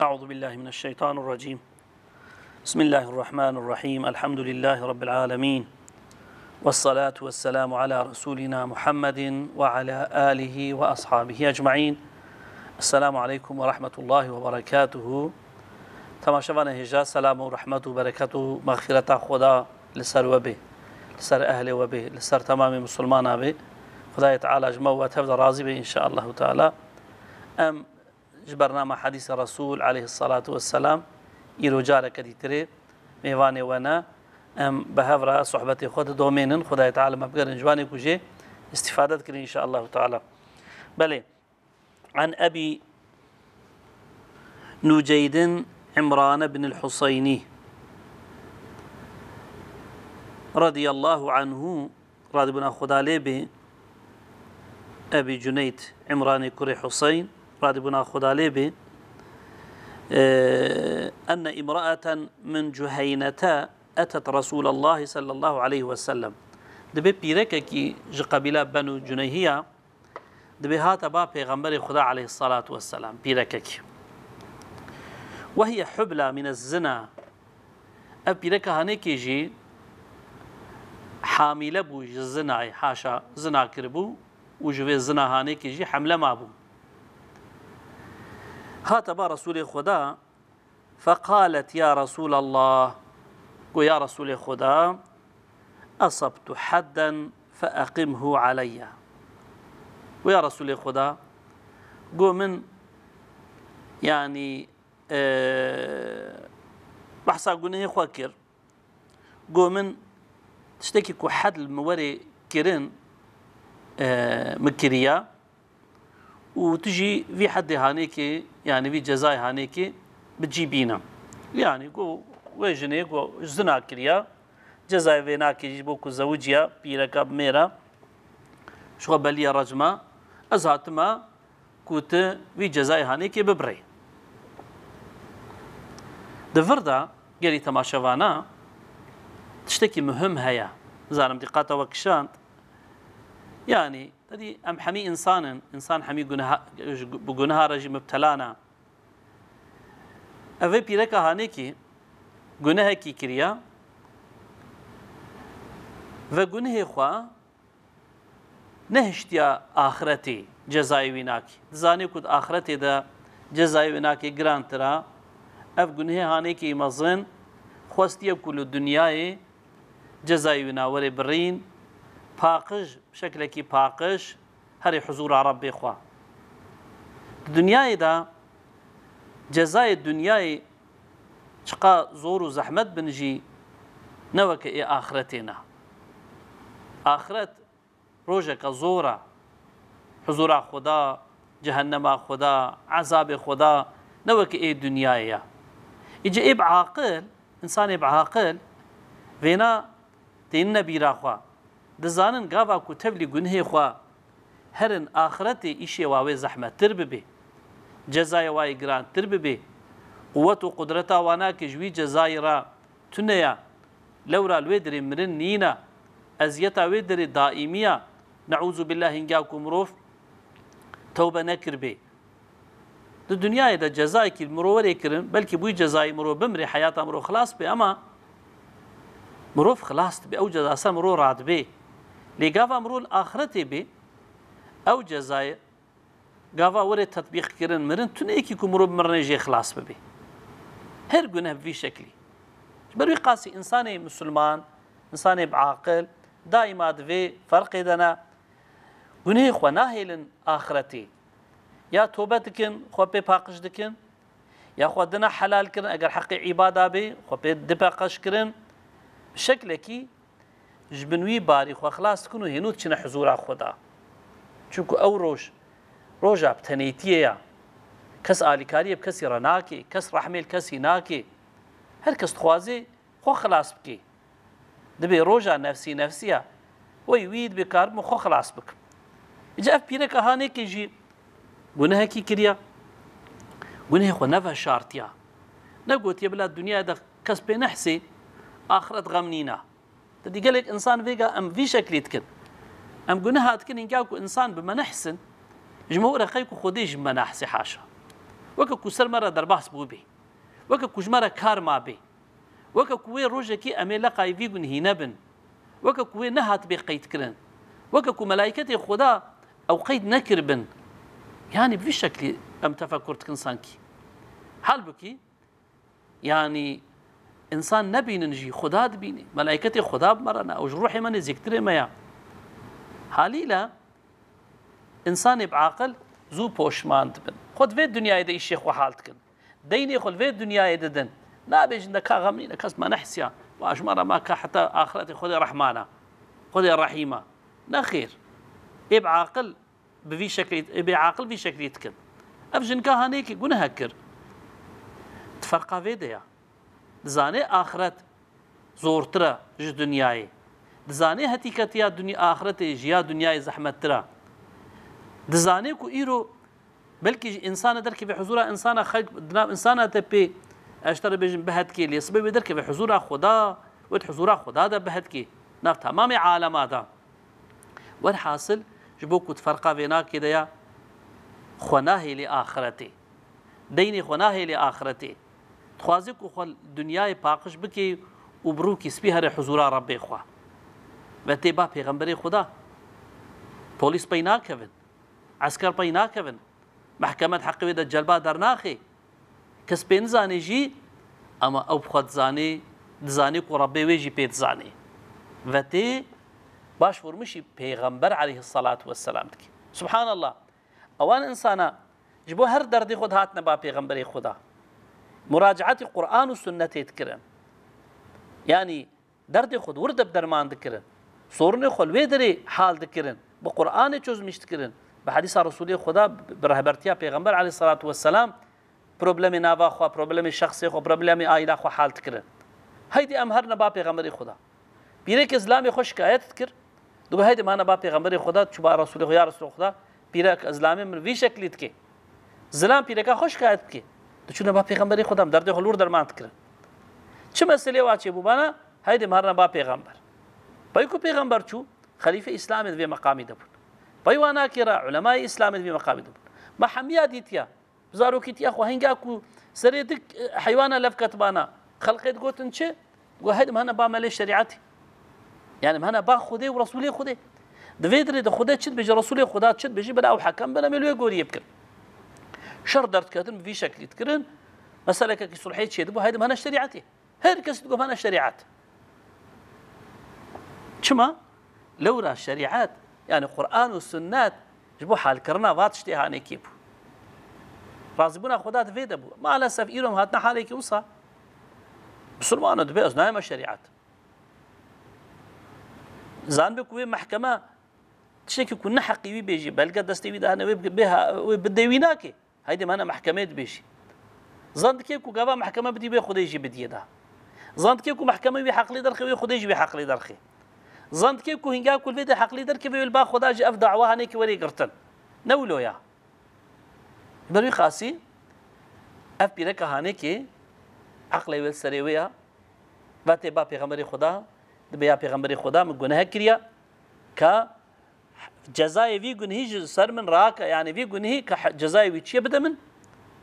أعوذ بالله من الشيطان الرجيم. بسم الله الرحمن الرحيم. الحمد لله رب العالمين، والصلاة والسلام على رسولنا محمد وعلى آله وأصحابه أجمعين. السلام عليكم ورحمة الله وبركاته. تماشاوان هجا سلام ورحمة وبركاته مغفرة خدا لسر وبه، لسر أهل وبه، لسر تمام مسلمان به. خدای تعالی اجمع و تفضل راضي به إن شاء الله تعالى. برنامج حديث الرسول عليه الصلاة والسلام إيرو جارة كديتري ميواني وانا بهفرة صحبتي خود دومينن خدای تعالى مبقر جواني كوجي استفادة كري إن شاء الله تعالى. بلي عن أبي نجيد عمران بن الحصيني رضي الله عنه، رضي بنا خدا ليه أبي جنيد عمران كري حسين رضي بنا خدا ليه أن امرأة من جهينة أتت رسول الله صلى الله عليه وسلم. دبي بيرككي قبيلة بنو جنيهية دبي هات با پیغمبر خدا عليه الصلاة والسلام بيرككي، وهي حبلى من الزنا. أب بيركة هنيكي جي حاملة بو الزنا، حاشا زنا كربو وجوه الزنا هنيكي جي حملة ما بو. هات با رسول خدا فقالت يا رسول الله، قو يا رسول خدا أصبت حدا فأقمه علي. ويا رسول خدا قو من يعني بحثا قونه خواكر قو من تشتكي كو حد الموري كيرين مكريا وتجي في حد هانيكي يعني في جزاي هانيكي بتجيبينا، يعني قو ويجني قو زنا كريا جزاي فيناكي يجيبوكو زوجيا بيركب ميرا شو بليا رجمة أزهاتما كوت في جزاي هانيكي ببري دفردا قالي تماشاوانا تشتكي مهم هيا زارم دقاتا وكشانت، يعني تدي أم حمي إنسان حمي بجنها رجي مبتلانا أفي بيركا هانيكي جنها كي كريا وجنها خوا نهشتيا آخرتي جزاي ويناكي زاني كود آخرتي دا جزاي ويناكي جران ترى أف جنها هانيكي مزن خواستيا كل الدنيا جزاي ويناوري برين باقش بشكلكي باقش هري حضور ربي خوا الدنيا دا جزاي الدنيا شقا زور وزحمت بنجي نوك إيه آخرتنا آخرت روجك زورا حضور خدا جهنم خدا عذاب خدا نوك إيه دنيا يجي إيه بعاقل إنسان إيه بعاقل فينا تين نبيرا خوا دزانن قاوا كتب لي جنه خوا هرن آخرتي إشي واوي زحمة ترببي جزاي واي جران ترببي قوة وقدرتا وانا كجوي جزاي را تنيا لورا الويدري مرن نينا أزيتا ويدري دائمية نعوذ بالله إنجاكم روف توبة نكربي الدنيا دا جزاي كي المروري كرن بلكي بوي جزاي مرو بمري حياتا مرو خلاص بي أما مروف خلاص بي أو جزاسا مرو راد بي لي قافا مرو الآخرتي بي أو جزاي قافا وري تطبيق كرن مرن تنيكي كو مرو بمرنجي خلاص ببي هر قنه في شكلي بروي قاسي إنساني مسلمان إنساني بعاقل دائما دفي فرق دنا قنه خوا ناهيلن آخرتي يا توبتكن خوا بي باقش دكن يا خوا دنا حلال كرن اگر حقي عبادة بي خوا بي دباقش كرن بشكلكي جبنوي باري خوا خلاص تكونوا هنوت چنا حضور خدا چونكو او روجا بتنيتيه كس آلكاريه بكسي رناكي كس رحميل كسي ناكي هر كس تخوازي خو خلاص بكي دبي روجا نفسية ويويد بكار مخو خلاص بك اجا اف بيرك هاني كيجي قنها كي كريا قنها خو نفا شارتيا نقوت يبلا الدنيا دا كس بنحسي آخرت غمنينا تدي قالك إنسان فيقا أم في شكل يتكن أم قنها تكن إنكاكو إنسان بما نحسن جمهور خيكو خديج بما نحسي حاشا وەکە کوسەر مەرە دەرباس بوو بێ وەکە کوژمەرە کار ما بێ وەکە کوێ ڕۆژێکی ئەمێ لە قایڤی گونهی نەبن وەکە کوێ نەهات بێ قەیدکردن وەکە کو مەلایکەتی خوددا ئەو قەید نەکردبن يعني بفي شكل أم تفكر تكنسانكي حال بكي يعني إنسان نبي نجي خدا دبيني ملائكتي خدا بمرنا أو روحي من زكتري ميا حالي لا إنسان بعقل زو بوشمان دبن خد في الدنيا يدا الشيخ وحالتكن ديني خل في الدنيا يددن لا بيج نكا غمني نكاس ما نحسيا واش مرة ما كا حتى آخرتي خذي رحمانا خذي رحيمة نخير بعقل بفي شكل بعقل في شكل يتكن أفجن كهانيك جونه هكر تفرقا فيديا دزاني آخرت زورترا ج دنياي دزاني هتيكتيا دنيا آخرت جيا دنياي زحمت ترا دزاني كو إيرو بلكي إنسان درك في حضور إنسان خلق دناب إنسان تبي أشتري بيجن بهدكي اللي سبب درك في حضور خدا ود حضور خدا ده بهدكي ناف تمام عالم هذا والحاصل جبوكو تفرقا بيناك كده يا خناهي لآخرتي ديني خناهي لآخرتي تخوازيكو خل دنياي باقش بكي وبروكي سبيها حضور ربي خوا وتبا پیغمبر خدا پولیس پینا کبن عسكر پینا کبن محكمة حق ويدا جلبا درناخي كس بين زاني جي اما او بخد زاني دزاني كو ربي ويجي بيت زاني وتي باش فرمشي پیغمبر عليه الصلاة والسلام دكي سبحان الله اوان انسانا جبو هر دردي خود هاتنا با پیغمبر خدا مراجعة القرآن والسنة تذكرن يعني دردي خود ورد بدرمان ذكرن صورني خلوه دري حال ذكرن بقرآن چوز مشتكرن بحديث رسول خدا برهبرتيا پیغمبر عليه الصلاة والسلام پروبلم ناوا خو پروبلم شخصي خو پروبلم عائلة خو حال تكرن هيدي امهرنا با پیغمبر خدا بيرك اسلامي خو شکایت تكر دو هيدي معنا با پیغمبر خدا چوبا رسول خدا يا رسول خدا بيرك اسلامي من وی شکلی تكي زلام بيرك خو شکایت تكي تو چونه با پیغمبر خدا درد خلور درمان تكرن چه مسئله واچي بوبانا هيدي مهرنا با پیغمبر بايكو پیغمبر چو خليفه اسلامي في مقامي دبن بايوانا كرا علماء اسلامي في مقامي دبن ما حميا ديتيا زارو كيتيا خو هنگاكو سريدك حيوانا لفكت بانا خلقت قوتن چه وهيد مهنا با مال شريعتي يعني مهنا با خدي ورسولي خدي دفيدري ده خدي چد بيجي رسولي خدا چد بيجي بلا او حكم بلا ملوي غوري يبكر شر درت كاتن في شكل تكرن مساله كي صلحيه شي دبو هيد مهنا شريعتي هر كس تقول مهنا شريعت شما لورا الشريعات يعني قرآن والسنات جبو حال كرنا فاتشتي هاني كيبو رازبونا خدات فيدا بو ما لسه في إيرهم هاتنا حالي كيوصا بسلمانو دبي أزنايما الشريعات زان بكوي محكمة تشكي كنا حقيوي بيجي بلقى دستي ويدا هنا بها وبديويناكي هيدي ما أنا محكمة بيجي زان كيكو قابا محكمة بدي بي خدي يجي بدي ده زان كيكو محكمة بي حقلي درخي وخدي يجي بحقلي درخي زند كيف كو هنگا كل فيدا حق ليدر كيف يلبا خدا جي اف دعوه هنيك وري قرتن نولو يا بروي خاصي اف بيرك هانيك عقل ويل سريويا باتي با پیغمبر خدا دبيا پیغمبر خدا من گناه كريا ك جزاء في گنهي سر من راك يعني في گنهي ك جزاء وي چي بدا من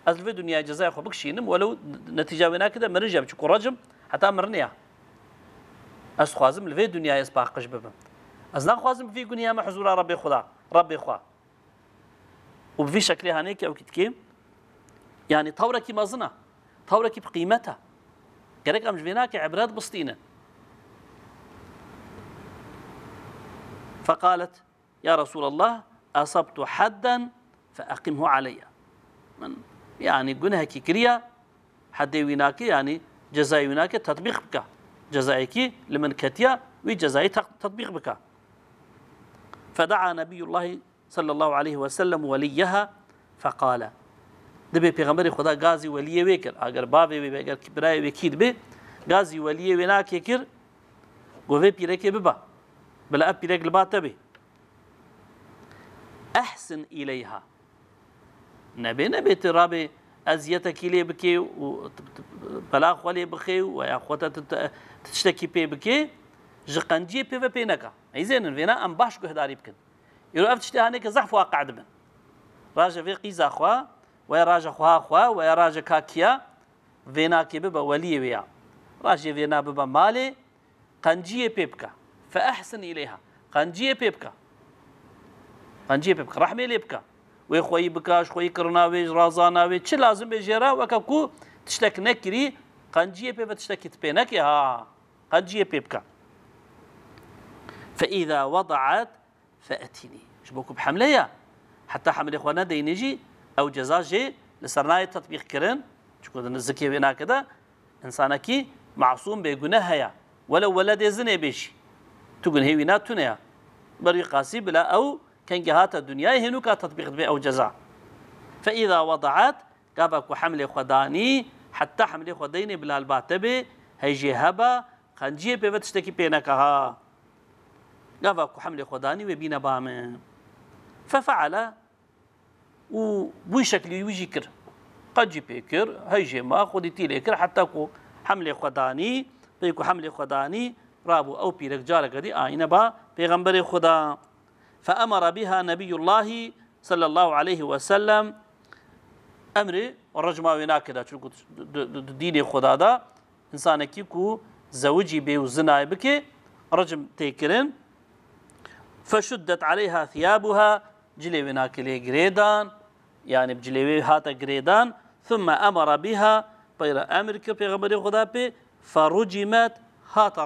از في دنيا جزاء خو بكشينم ولو نتيجه وينا كده مرجع بچ رجم حتى مرنيا از خوازم لفي دنيا يسباقش ببم از نخوازم في دنيا ما حضور ربي خدا ربي خوا وبفي شكل هانيك او كتكي يعني طورك مازنه طورك بقيمتها قالك امش بيناك عبرات بسطينه فقالت يا رسول الله اصبت حدا فاقمه علي من يعني جنها كريا حد ويناك يعني جزاء ويناك تطبيق بك جزائك لمن كتيا وجزائي تطبيق بك فدعا نبي الله صلى الله عليه وسلم وليها فقال دبي پیغمبر خدا غازي ولي ويكر اگر بابي وي اگر كبراي وكيد به غازي ولي وناك يكر وفي بيرك ببا بلا بيرك لباتبه احسن اليها نبي ترابي ازيتك لي بكي بلا خولي بخي ويا خوته تشتكي بي بكي جقنجي بي بينك ايزين فينا ام باش قهداري بكن يرو افتشتي هانيك زحف واقع دبن راجع في قيزا خوا ويا راجا خوها خوا ويا راجا كاكيا فيناكي ببا ولي ويا راجي فينا ببا مالي قنجية بيبكا فأحسن إليها قنجية بيبكا رحمي ليبكا ويخوي بكاش خوي كرناوي رازاناوي چه لازم بجيرا وكاكو تشتك نكري قنجية بيبا تشتكي تبينك ها قنجية بيبكا فإذا وضعت فأتني شبوكو بحملية حتى حمل إخوانا دينيجي أو جزاء جي لسرناية تطبيق كرن شكو الزكية بينا كده إنسانكي معصوم بيقناها ولو ولد يزني بيشي تقول هي وينات تنيا بري قاسي بلا أو كان جهات الدنيا هنوكا تطبيق بي أو جزاء فإذا وضعت قابك وحمل خداني حتى حمل خديني بلا الباتبي هيجي هبا خنجيه بيبتشتكي بينكها قابك وحمل خداني وبينا بامن ففعل وبوي شكلي ويجي كر قد جي بيكر هيجي ما خدتي ليكر حتى كو حمل خداني بيكو حمل خداني رابو أو بيرك جارك دي آينا با بيغمبر خدا فأمر بها نبي الله صلى الله عليه وسلم أمري والرجمة ويناكدا شو ديني خدا دا إنسانكي كو زوجي بي وزناي بكي رجم تيكرن فشدت عليها ثيابها جلي ويناكلي جريدان يعني بجلي هاتا جريدان ثم أمر بها بير أمريكا بيغمبر خدا بي فرجمت هاتا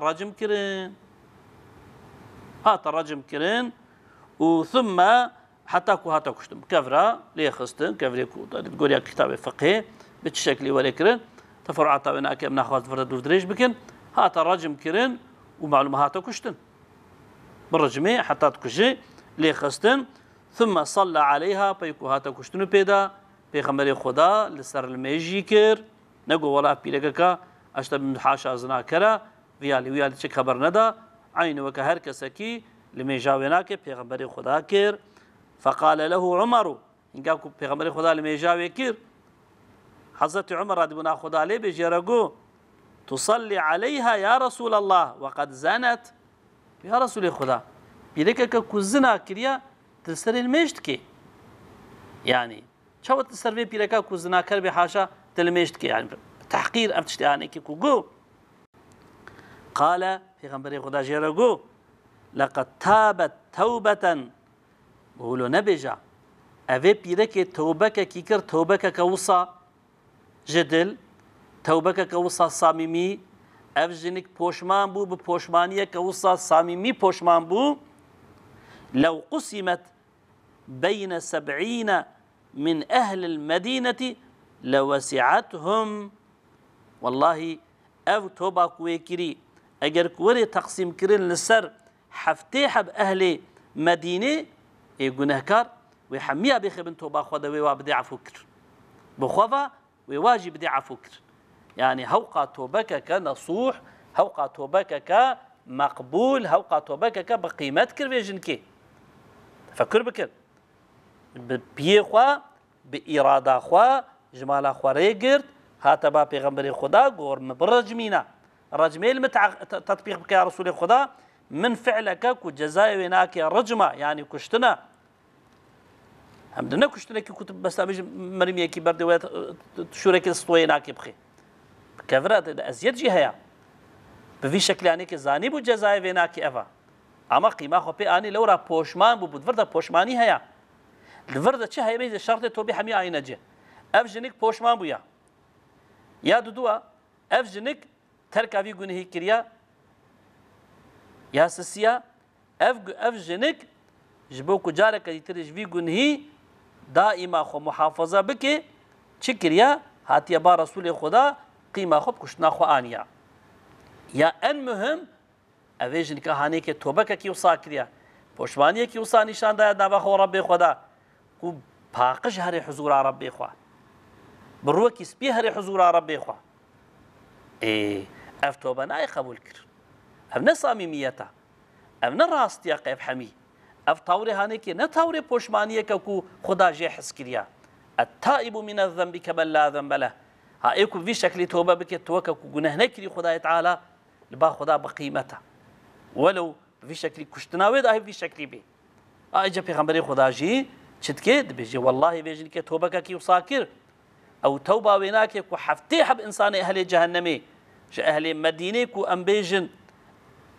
رجم كرين وثم حتى كو هاتا كشتم كفرا ليه خستن كفري كو تقول يا كتاب فقهي بالشكل ولكن تفرعات بين كم ناخذ فرد ودريج بكن هاتا رجم كرين ومعلومه هاتا كشتن بالرجمي حتى تكشي ليه خستن ثم صلى عليها بيكو هاتا كشتن بيدا بيغمبر خدا لسر الميجي كر نقول ولا بيلكا اشتب من حاشا زنا كرا ويالي چه خبر ندا عين وكهر كسكي لميجاويناك پیغمبر خدا كير فقال له عمر انكاكو پیغمبر خدا لميجاوي كير حضرت عمر رضي الله خدا عليه بجرغو تصلي عليها يا رسول الله وقد زنت يا رسول خدا بيلك كوزنا كريا تسر المشتكي يعني شو تسر في بيلك كوزنا كر بحاشا تلمشتكي يعني تحقير افتشتاني كيكو قال في غنبري خدا جيرغو لقد تابت توبة بقولوا نبجا أبي بيرك توبك كيكر توبك كوصا جدل توبك كوصا صاميمي أفجنك بوشمان بو ببوشمانية كوصا صاميمي بوشمان بو لو قسمت بين 70 من أهل المدينة لوسعتهم والله أو توبا كويكري اگر كوري تقسيم كرين للسر حفتي حب أهل مدينة گناهكار ويحميها بخبن توبا خدا ويوابدي عفو كر بخوفا ويواجب بدي عفو كر يعني هوقا توبك كنصوح هوقا توبك كمقبول هوقا توبك كبقيمت كر ويجنكي تفكر بكر بيخوا بإرادة خوا جمال خوا ريقرد هاتبا پیغمبر خدا قور مبرجمينا رجميل تطبيق بك يا رسول خدا من فعلك كجزاء ويناك رجمة يعني كشتنا همدنا كشتنا كي كتب بس مرمية كي برد ويت شورك السطويناك بخي كفرات أزيد جهة بفي شكل يعني كزاني بو جزاء ويناك أفا أما قيمة خو بي أني لو را بوشمان بو فرد بوشماني هيا الفرد شيء هي بيز الشرط توبي حمي عين جه أفجنك بوشمان بويا يا دودوا أفجنك ترك أبي جنيه كريا يا سسيا أفجنك جبوك جارك يترج في جنيه دائما خو محافظة بك شكريا هاتي با رسول خدا قيمة خو كشنا خو آنيا يا أن مهم أفجنك هانيك توبك كي وصا كريا پشمانية كي وصا نشان دا نبا خو ربي خدا كو باقش هري حضور ربي خو بروكي سبي هري حضور ربي خو إيه أفتوبة ناي قبول كر أفنا صاميميتا أفنا راستيا قيف حمي أفتوري هانيكي نتوري بوشمانية كوكو خدا جي حس كريا التائب من الذنب كمن لا ذنب له هايكو في شكل توبة بك توكا كو جناه نكري خدا تعالى لبا خدا بقيمته ولو في شكل كشتناوي ده في شكل بي أجا بيغمبري خدا جي چتكيد بيجي والله بيجي كي توبك كي وصاكر او توبه ويناك وحفتي حب انسان اهل جهنمي اهل مدينه كو ام بيجن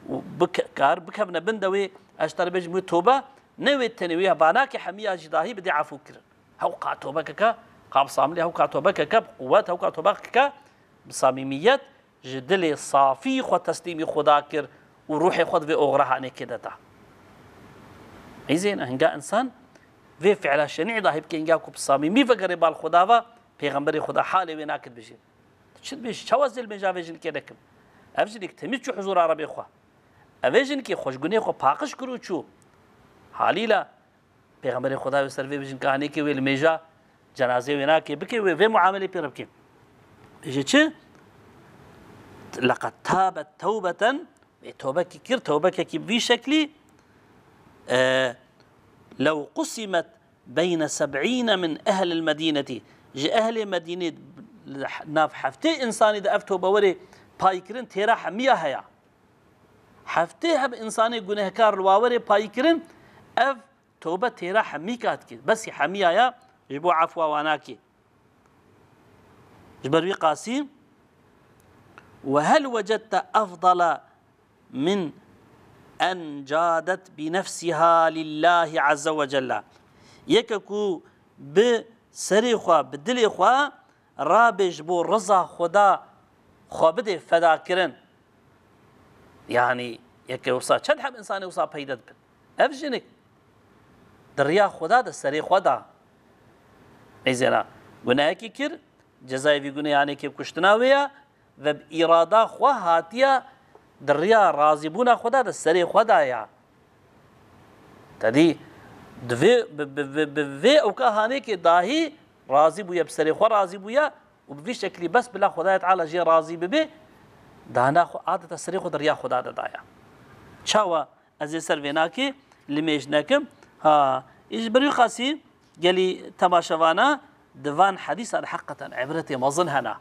وبكار بكبنا بندوي اشتر بيجي توبه نوي التنويه باناك حميه جداهي بدي عفو كر هو قا توبك قاب صاملي هو قا توبك بقوات هو قا توبك بصميميات جدلي صافي خو تسليمي خداكر وروحي خد في اغرها اني كده تا اي زين هنجا انسان في فعل شنيع ذا هيك هنجا كو بصميمي فقري بال خداوا پیغمبر خدا حالي ويناك بيجي شد بيش شوازل مجاوجن كدكم افجلك تمشي حضور عربي خو اوجن كي خوشگوني خو پاقش کرو چو حالي لا پیغمبر خدا سر في بيجن کہانی کی ویل میجا جنازه ويناك بكي و معامله پير بكي يجي چه لقد تابت توبة توبك كير توبك كي بشكل لو قسمت بين 70 من أهل المدينة جي أهل مدينة ناف حفتي إنساني دا أفتو بوري بايكرن تيرا حمية هيا حفتي هب إنساني گنهكار الواوري بايكرن أف توبة تيرا حمي كاتكي بس حمية هيا جبو عفوا واناكي جبروي قاسم وهل وجدت أفضل من أن جادت بنفسها لله عز وجل يككو بسري خوا بدلي خوا رابج بو رضا خدا خوا بده فدا كرن يعني يك وصا چند حب انسان وصا پیدت بن افجنك دريا خدا د سري خدا ايزنا گناهكي كر جزاي في گناه يعني كي كشتناويا و باراده خوا هاتيا دريا راضيبونا خدا د سري خدا يا تدي دفي او كهاني كي داهي راضي بو بسري خوا راضي بو وبفي شكلي بس بلا خدا تعالى جي راضي به دانا خو عادت سري خو دريا خدا دايا چاوا از سر ويناكي لميجنكم ها اجبري خاصي قالي تماشوانا دفان حديث حقا عبرتي مظن هنا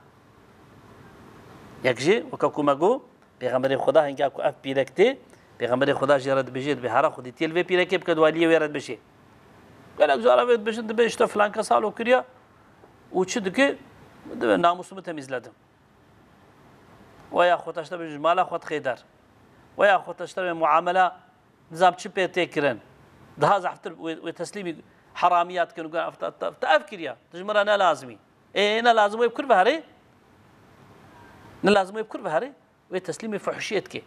يكجي وكاكوماغو پیغمبر خدا هنگا کو اف پیرکته پیغمبر خدا جرد بجید به هر خودی تیل و پیرکه بکدوالی ويرد بشي قالك زارا ويد بشند بيشتا فلان كسالو كريا وچدك ناموسمو تميزلدم ويا خوتاشتا بجمالا خود خيدر ويا خوتاشتا معامله نظام چي بيتكرن ده زحفتر وتسليمي حراميات كانوا تافكريا تجمر انا لازمي ايه انا لازم يبكر بهري انا لازم يبكر بهري وتسليمي فحشيتك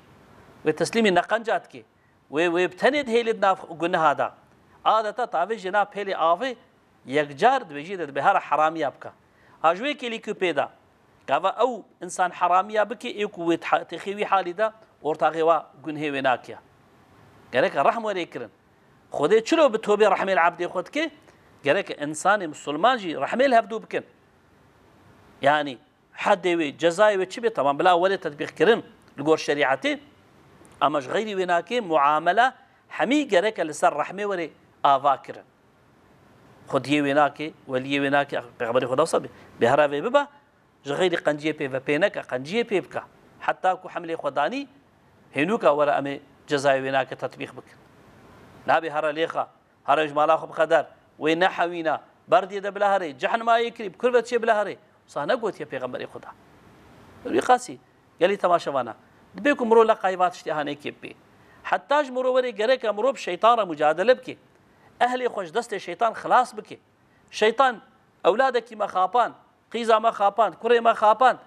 وتسليمي نقنجاتك وبتند هيلدنا قلنا هذا عادة تعوي جناب هيلي آفي يكجار بجيد بهار حرامية بك هاجوي كلي كوبيدا كافا أو إنسان حرامية بك يكو تخيوي حالي دا ورتاغيوا قنهي ويناكيا قالك رحمة ريكرن خذي تشلو بتوبي رحمة العبد خدك قالك إنسان مسلمان جي رحمة الهبدو بكن يعني حد وي جزاي وتشبي طبعا بلا ولا تطبيق كرن لقور شريعتي اماش غيري ويناكي معامله حمي قرك لسر رحمه وري افاكر خدي ويناكي ولي ويناكي بخبر خدا صبي بهرا بيبا غيري قنجيه بي بينك قنجيه بيبك حتى كو حمله خداني هنوكا ورا امي جزاي ويناكي تطبيق بك لا بهرا ليخا هرا اجمالا خب قدر وين حوينا بردي ده بلا هري جحن ما يكري بكل شيء بلا هري صانا قوت يا پیغمبر خدا رقاسي قال لي تماشوانا بيكم مرو لقايبات اشتهاني كيبي حتى مرو وري غريك مرو بشيطان مجادله بك اهلي خوش دست الشيطان خلاص بك شيطان اولادك ما خابان قيزا ما خابان كري ما خابان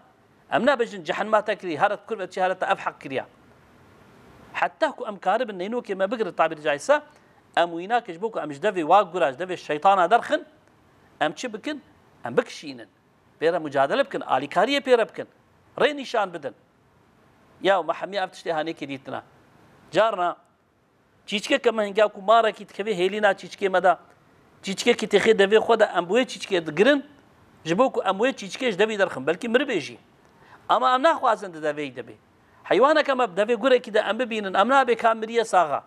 امنا بجن جحن ما تكري هرت كل شيء هرت افحق كريا حتى كو امكار بنينو كما بقر التعبير جايسه ام ويناك جبوك ام جدفي واقراج دفي الشيطان درخن ام تشبكن ام بكشينن بيرا مجادله بكن آلي كاريه بيرا بكن ري نشان بدن يا محمي افتشتي هاني كديتنا جارنا چيچكه كما هنگاكو مارا كي تكوي هيلينا چيچكه مدا چيچكه كي تخي دبي خدا امبوي چيچكه دگرن جبوكو اموي چيچكه دبي درخم بلكي مربيجي اما امنا خوازن دبي دبي حيوانا كما دبي غوري كده ام ببينن امنا بكامريه ساغا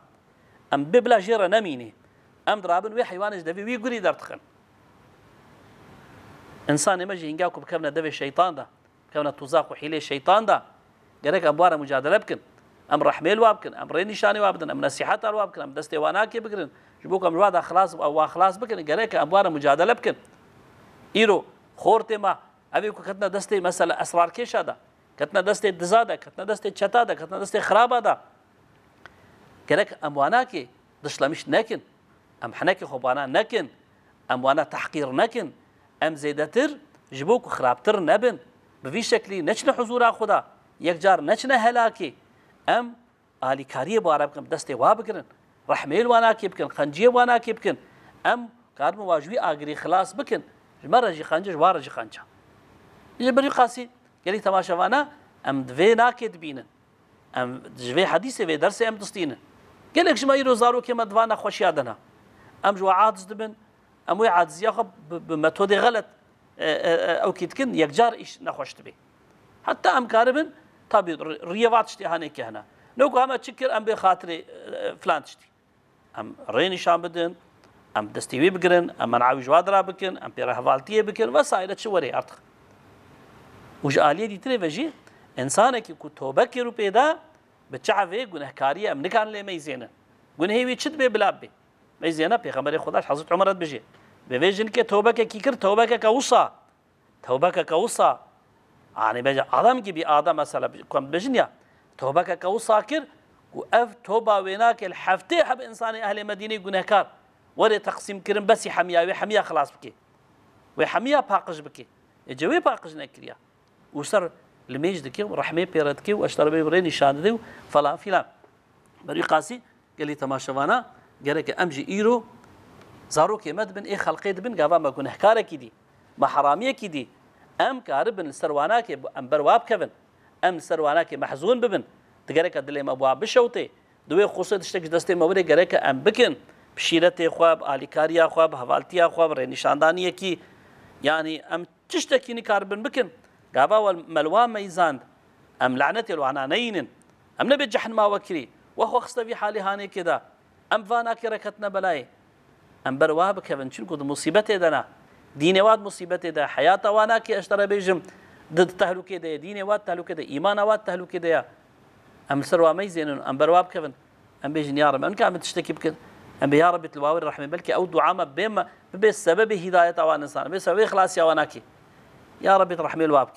ام ببلا جيره نميني ام درابن وي حيوانش دبي وي غوري درتخن انسان مجي هنگاكو بكمنا دبي الشيطان ده كمنا توزاق وحيله الشيطان ده قالك ابوار مجادله بكن ام رحميل وابكن ام ري نشاني وابدن ام نصيحات وابكن ام دستي واناكي بكرن جبوك أمجواد خلاص أو خلاص بكن قالك أموار مجادلة بكن إيرو خورتي ما أبيكو كتنا دستي مثلا أسرار كيش هذا كتنا دستي دزادة كتنا دستي تشتادة كتنا دستي خراب هذا قالك أمواناكي دشلمش نكن أم حناكي خبانا نكن أموانا تحقير نكن أم زيدتر جبوك خرابتر نبن بفي شكلي نشنا حضور خدا يكجار نشنا هلاكي أم آلي كاريه بوارا بكن دستي وابكن رحميل وانا كيبكن خنجيه وانا كيبكن أم كار مواجبي آقري خلاص بكن مرة جي خنجة جوارا جي خنجة يجبري قاسي قالي تماشا وانا أم دوي ناكد بينن أم دوي حديثي في درسي أم دستينن قالك شما يرو زارو كما دوانا خوش يادنا أم جو عاجز دبن أم وي عاجز ياخب بمتود غلط أو كيتكن يكجار إيش نخوش تبي حتى أم كاربن طبي رياضات تشتي هاني كهنا نوكو هم تشكر أم بخاطري فلان تشتي أم ريني شام بدن أم دستيوي بقرن أم منعوي جوادرا بكن أم بيرا هفالتيه بكن وسائل تشوري أرتخ وش آلية دي تري فجي إنسانك يكو توبة كيرو بيدا بتشعفه گناهكارية أم نكان لي ميزينه گناهي تشد بي بلاب بي ميزينه بيغمبر خداش حضرت عمر بجي بيجن كي توبة كيكر توبة كوصا توبة كوصا يعني بيجي آدم كي بي آدم مثلا كم بجنيا توبة كوصا كر وأف توبة ويناك الحفتة حب إنسان أهل مدينة گناهكار ولا تقسيم كرم بس حمية خلاص بكي وحمية باقش بكي الجوي باقش نكريا وصار الميج دكي ورحمة بيردكي واشترى بيبرين نشان ذي فلا فيلا بري قاسي قال لي تماشوانا قال لك أمجي إيرو زارو كيمد بن إيه خلقيت بن قابا ما كون حكارك دي ما حرامية دي أم كاربن السرواناك أم برواب كفن أم السرواناك محزون ببن تقالك أدلهم أبواب بشوتي دوي خصوصي تشتكش دستي موري قالك أم بكن بشيرتي خواب آليكاريا خواب هفالتيا خواب رينشاندانية كي يعني أم تشتكيني كاربن بكن قابا والملوان ميزان أم لعنتي الوعنانين أم نبي جحن ما وكري وهو خصنا في حالي هاني كذا أم فانا كركتنا بلاي أم برواب كفن شنو مصيبتي دنا ديني واد مصيبتي دا حياة وانا كي أشترى بيجم ضد تهلكة دا ديني واد تهلكة دا إيمان واد تهلكة دا أم سروا ميزين أم برواب كفن أم بيجن يا رب أنك عم تشتكي بكن أم يا رب تلواوي الرحمة بلكي أو دعاء ما بما بسبب هداية وان إنسان بسبب خلاص يا واناكي يا رب ترحمي الوابك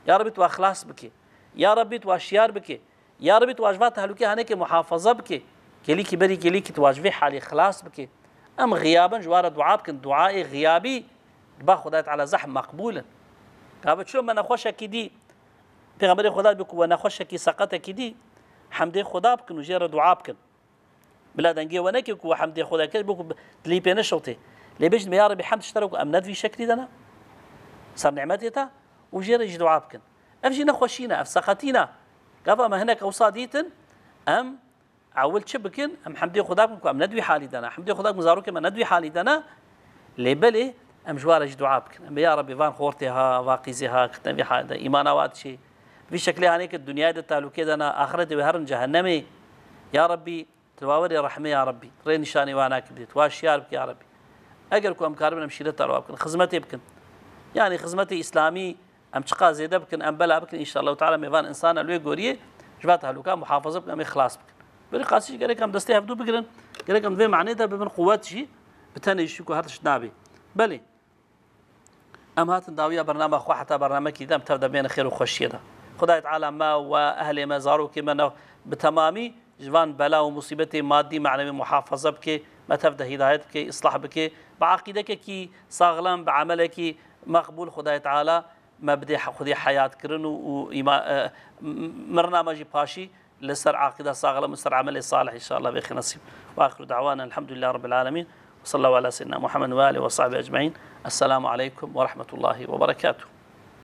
يا رب تواخلاص بك يا رب تواشيار بك يا رب تواجبات تهلكة هنيك محافظة بك كليكي بري كليكي تواجبي حالي خلاص بك أم غيابا جوار دعاء بكن دعاء غيابي با خدایت على زحم مقبولا قابل شو من خوشك دي پیغمبر خدا بك وانا خوشك سقطك دي حمد خدا بكن وجير دعاء بكن بلا دنگي ونك كو حمد خدا كبك لي بين شوطي لي بيج يا ربي حمد اشترك امنات في شكل دنا صار نعمتها وجير دعاء بكن افجينا خوشينا افسقتينا قبا ما هناك اوصاديتن ام عول شبكن ام حمد خدا بكم ام ندوي حالي دنا حمد خدا مزاروك ما ندوي حالي دنا لي بلي ام جوارج دعاء بكن ام يا ربي فان خورتها واقيزها كتنبي حدا ايمانوات شيء في شكل هنيك الدنيا دتالو كده انا اخرتي وهرن جهنمي يا ربي تواوري رحمه يا ربي رين شاني وانا كبديت واش يا ربي يا ربي اجركم ام كاربن مشيره ترواب بكن خدمتي بكن يعني خدمتي اسلامي ام تشقا زيد بكن ام بلا بكن ان شاء الله تعالى ميفان انسان لوي غوريه جباتها لوكا محافظه بكن اخلاص بكن بري قاسي قال لك ام دستي هبدو بكن قال لك ام في معناتها بمن قواتي بتاني شكو هرش نابي بلي ام هات داويه برنامج خو حتى برنامج كذا تبدا بين خير وخشيه خدای تعالی ما واهل مزارو كما بتمامي جوان بلا ومصيبتي مادي معنوي محافظه بك ما تبدا هدايتك بك اصلاح بك بعقيدتك كي صاغلان بعملك مقبول خدای تعالی ما بدي خدي حياه كرن وبرنامج باشي لسر عقيده صاغلان مستر عمل صالح ان شاء الله بخير نصيب واخر دعوانا الحمد لله رب العالمين وصلى الله على سيدنا محمد واله وصحبه اجمعين السلام عليكم ورحمه الله وبركاته.